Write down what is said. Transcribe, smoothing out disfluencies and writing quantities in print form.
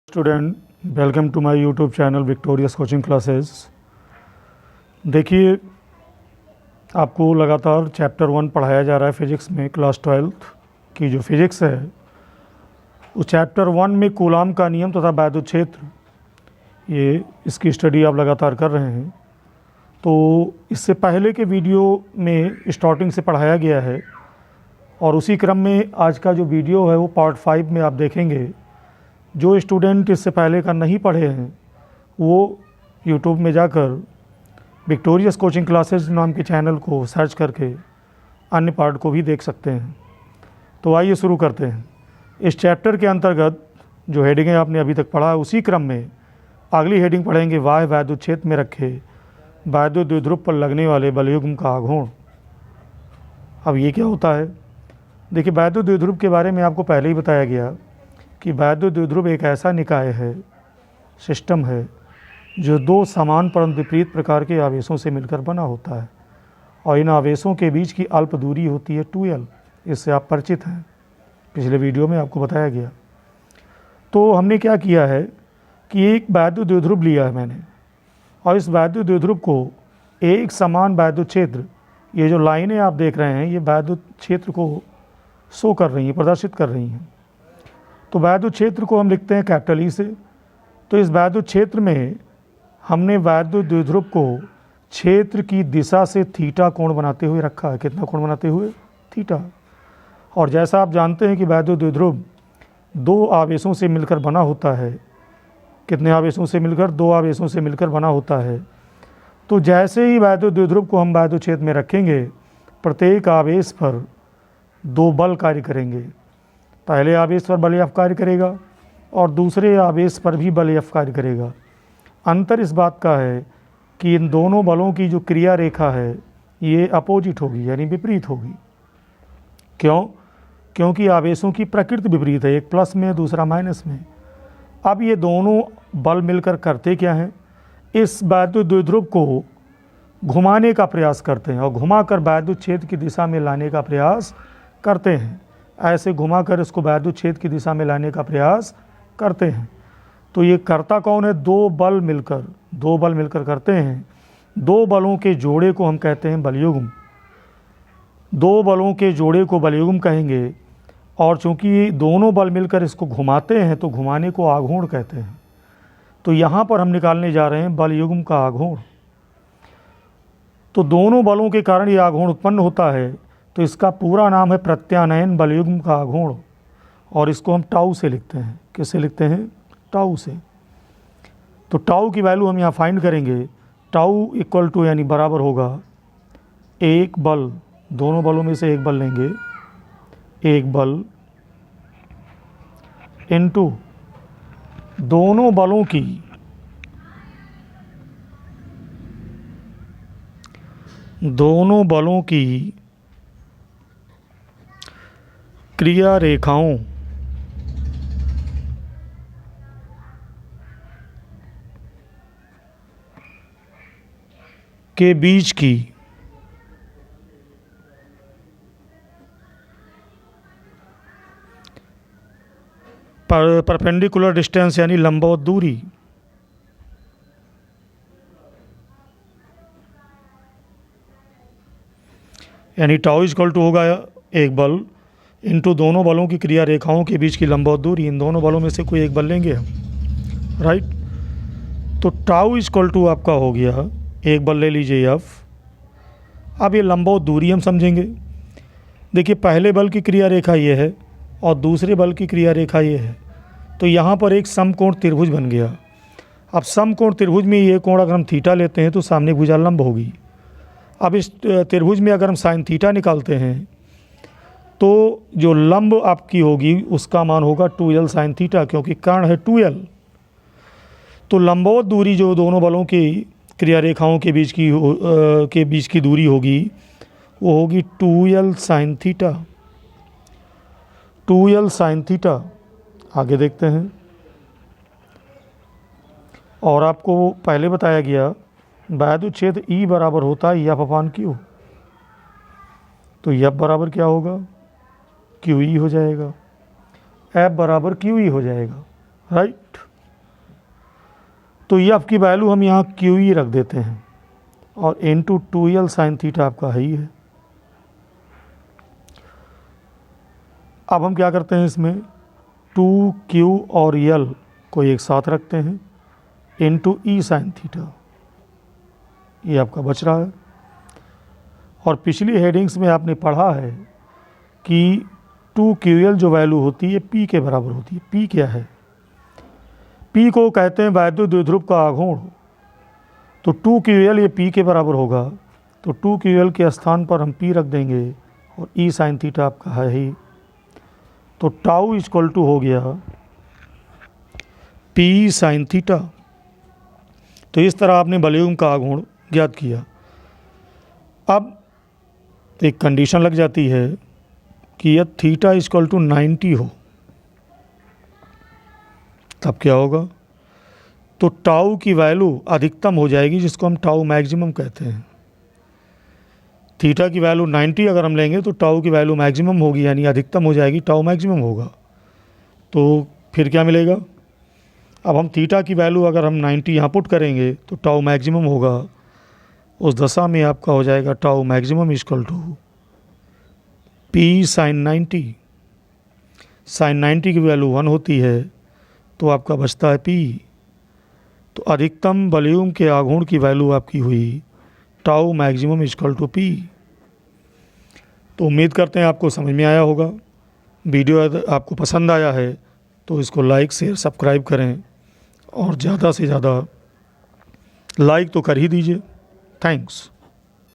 Student, welcome to my YouTube channel Victorious Coaching Classes. देखिए, आपको लगातार चैप्टर 1 पढ़ाया जा रहा है फिज़िक्स में। क्लास 12th की जो फिज़िक्स है उस चैप्टर 1 में कूलाम का नियम तथा वैद्युत क्षेत्र, ये इसकी स्टडी आप लगातार कर रहे हैं। तो इससे पहले के वीडियो में स्टार्टिंग से पढ़ाया गया है और उसी क्रम में आज का जो वीडियो है वो पार्ट 5 में आप देखेंगे। जो स्टूडेंट इससे पहले का नहीं पढ़े हैं वो यूट्यूब में जाकर विक्टोरियस कोचिंग क्लासेस नाम के चैनल को सर्च करके अन्य पार्ट को भी देख सकते हैं। तो आइए शुरू करते हैं। इस चैप्टर के अंतर्गत जो हेडिंगें आपने अभी तक पढ़ा है उसी क्रम में अगली हेडिंग पढ़ेंगे, वाह्य वैद्युत क्षेत्र में रखे वैद्युत द्विध्रुव पर लगने वाले बलयुग्म का आघूर्ण। अब ये क्या होता है? देखिए, वैद्युत द्विध्रुव के बारे में आपको पहले ही बताया गया कि वैद्युत द्विध्रुव एक ऐसा निकाय है, सिस्टम है, जो दो समान परंतु विपरीत प्रकार के आवेशों से मिलकर बना होता है और इन आवेशों के बीच की अल्प दूरी होती है 2l। इससे आप परिचित हैं, पिछले वीडियो में आपको बताया गया। तो हमने क्या किया है कि एक वैद्युत द्विध्रुव लिया है मैंने और इस वैद्युत द्विध्रुव को एक समान वैद्युत क्षेत्र, ये जो लाइनें आप देख रहे हैं ये वैद्युत क्षेत्र को शो कर रही हैं, प्रदर्शित कर रही हैं। तो वैद्युत क्षेत्र को हम लिखते हैं कैपिटल ई से। तो इस वैद्युत क्षेत्र में हमने वैद्युत द्विध्रुव को क्षेत्र की दिशा से थीटा कोण बनाते हुए रखा है। कितना कोण बनाते हुए? थीटा। और जैसा आप जानते हैं कि वैद्युत द्विध्रुव दो आवेशों से मिलकर बना होता है। कितने आवेशों से मिलकर? दो आवेशों से मिलकर बना होता है। तो जैसे ही वैद्युत द्विध्रुव को हम वैद्युत क्षेत्र में रखेंगे, प्रत्येक आवेश पर दो बल कार्य करेंगे। पहले आवेश पर बल F कार्य करेगा और दूसरे आवेश पर भी बल F कार्य करेगा। अंतर इस बात का है कि इन दोनों बलों की जो क्रिया रेखा है ये अपोजिट होगी, यानी विपरीत होगी। क्यों? क्योंकि आवेशों की प्रकृति विपरीत है, एक प्लस में दूसरा माइनस में। अब ये दोनों बल मिलकर करते क्या हैं? इस वैद्युत द्विध्रुव को घुमाने का प्रयास करते हैं और घुमाकर वैद्युत क्षेत्र की दिशा में लाने का प्रयास करते हैं। ऐसे घुमाकर इसको वैद्युत क्षेत्र की दिशा में लाने का प्रयास करते हैं। तो ये करता कौन है? दो बल मिलकर करते हैं। दो बलों के जोड़े को हम कहते हैं बलयुग्म। दो बलों के जोड़े को बलयुग्म कहेंगे और चूंकि दोनों बल मिलकर इसको घुमाते हैं तो घुमाने को आघूर्ण कहते हैं। तो यहाँ पर हम निकालने जा रहे हैं बलयुग्म का आघूर्ण। तो दोनों बलों के कारण ये आघूर्ण उत्पन्न होता है। तो इसका पूरा नाम है प्रत्यानयन बलयुग्म का आघूर्ण और इसको हम टाउ से लिखते हैं। किससे लिखते हैं? टाउ से। तो टाउ की वैल्यू हम यहाँ फाइंड करेंगे। टाउ इक्वल टू यानी बराबर होगा एक बल, दोनों बलों में से एक बल लेंगे, एक बल इनटू दोनों बलों की क्रिया रेखाओं के बीच की परपेंडिकुलर डिस्टेंस यानी लंबवत दूरी। यानी टाउ इक्वल टू होगा एक बल इनटू दोनों बलों की क्रिया रेखाओं के बीच की लंबवत दूरी। इन दोनों बलों में से कोई एक बल लेंगे हम, राइट। तो टाउ इक्वल टू आपका हो गया, एक बल ले लीजिए F। अब ये लंबवत दूरी हम समझेंगे। देखिए, पहले बल की क्रिया रेखा ये है और दूसरे बल की क्रिया रेखा ये है। तो यहाँ पर एक समकोण त्रिभुज बन गया। अब समकोण त्रिभुज में ये कोण अगर हम थीटा लेते हैं तो सामने भुजा लंब होगी। अब इस त्रिभुज में अगर हम साइन थीटा निकालते हैं तो जो लंब आपकी होगी उसका मान होगा 2l साइन थीटा, क्योंकि कर्ण है 2l। तो लंबवत दूरी जो दोनों बलों की क्रिया रेखाओं के बीच की दूरी होगी वो होगी 2l sine theta. 2l sine theta. आगे देखते हैं। और आपको पहले बताया गया वैद्युत क्षेत्र E बराबर होता है F/Q। तो F बराबर क्या होगा? QE हो जाएगा। F बराबर QE हो जाएगा, राइट। तो ये आपकी वैल्यू हम यहाँ क्यू ई रख देते हैं और इंटू 2l साइन थीटा आपका है ही है। अब हम क्या करते हैं, इसमें 2q और l को एक साथ रखते हैं इंटू ई साइन थीटा, ये आपका बच रहा है। और पिछली हेडिंग्स में आपने पढ़ा है कि 2ql जो वैल्यू होती है p के बराबर होती है। p क्या है? p को कहते हैं वैद्युत द्विध्रुव का आघूर्ण। तो 2ql ये p के बराबर होगा, तो 2ql के स्थान पर हम p रख देंगे और e साइन थीटा आपका है ही। तो टाउ इक्वल टू हो गया p साइन थीटा। तो इस तरह आपने वॉल्यूम का आघूर्ण ज्ञात किया। अब एक कंडीशन लग जाती है कि यह थीटा इक्वल टू 90 हो, तब क्या होगा? तो टाउ की वैल्यू अधिकतम हो जाएगी, जिसको हम टाउ मैक्सिमम कहते हैं। थीटा की वैल्यू 90 अगर हम लेंगे तो टाउ की वैल्यू मैक्सिमम होगी, यानी अधिकतम हो जाएगी, टाउ मैक्सिमम होगा। तो फिर क्या मिलेगा? अब हम थीटा की वैल्यू अगर हम 90 यहाँ पुट करेंगे तो टाउ मैक्सिमम होगा। उस दशा में आपका हो जाएगा tau maximum equal to p sine 90। Sine 90 की वैल्यू 1 होती है, तो आपका बचता है p। तो अधिकतम वॉल्यूम के आघूर्ण की वैल्यू आपकी हुई tau maximum equal to p। तो उम्मीद करते हैं आपको समझ में आया होगा। वीडियो आपको पसंद आया है तो इसको लाइक शेयर सब्सक्राइब करें और ज़्यादा से ज़्यादा लाइक तो कर ही दीजिए। थैंक्स।